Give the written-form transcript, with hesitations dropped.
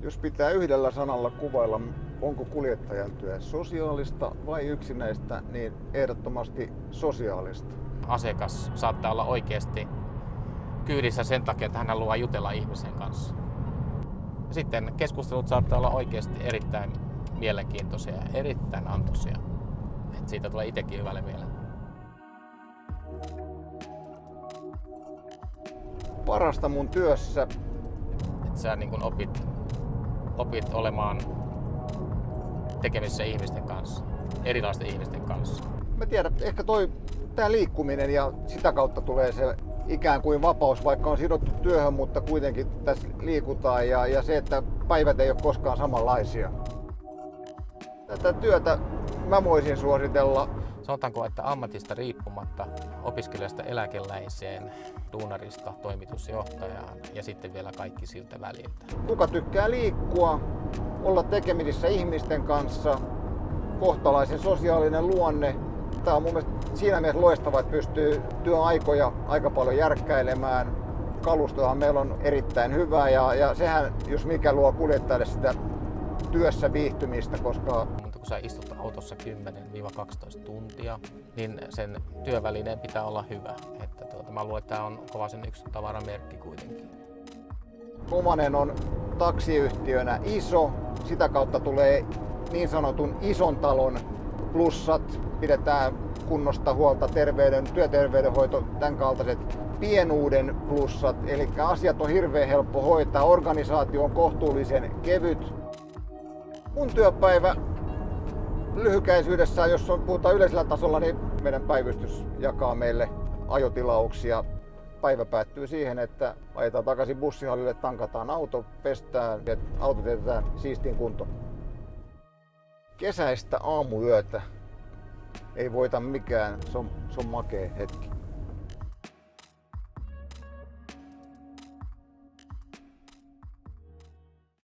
Jos pitää yhdellä sanalla kuvailla, onko kuljettajan työ sosiaalista vai yksinäistä, niin ehdottomasti sosiaalista. Asiakas saattaa olla oikeasti kyydissä sen takia, että hän haluaa jutella ihmisen kanssa. Sitten keskustelut saattaa olla oikeasti erittäin mielenkiintoisia ja erittäin antoisia. Et siitä tulee itsekin hyvälle mieleen. Parasta mun työssä Että sä niin kun opit olemaan tekemisissä ihmisten kanssa, erilaisten ihmisten kanssa. mä tiedän, ehkä tää liikkuminen ja sitä kautta tulee se ikään kuin vapaus, vaikka on sidottu työhön, mutta kuitenkin tässä liikutaan ja se, että päivät ei ole koskaan samanlaisia. Tätä työtä mä voisin suositella. Sanotaanko, että ammatista riippumatta opiskelijasta eläkeläiseen, duunarista toimitusjohtajaan ja sitten vielä kaikki siltä väliltä. Kuka tykkää liikkua, olla tekemisissä ihmisten kanssa, kohtalaisen sosiaalinen luonne. Tämä on mun mielestä siinä mielessä loistava, että pystyy työaikoja aika paljon järkkäilemään. Kalustohan meillä on erittäin hyvä ja sehän, jos mikä, luo kuljettajalle sitä työssä viihtymistä, koska Mutta kun sä istut autossa 10-12 tuntia, niin sen työvälineen pitää olla hyvä. Että mä luulen, että tämä on Kovasen yksi tavaramerkki kuitenkin. Kovanen on taksiyhtiönä iso, sitä kautta tulee niin sanotun ison talon plussat, pidetään kunnosta huolta, työterveydenhoito, tämän kaltaiset pienuuden plussat, eli asiat on hirveän helppo hoitaa, organisaatio on kohtuullisen kevyt. Mun työpäivä lyhykäisyydessään, jos puhutaan yleisellä tasolla, niin meidän päivystys jakaa meille ajotilauksia. Päivä päättyy siihen, että ajetaan takaisin bussihallille, tankataan auto, pestään ja auto teetetään siistiin kuntoon. Kesäistä aamuyötä ei voita mikään, se on makea hetki.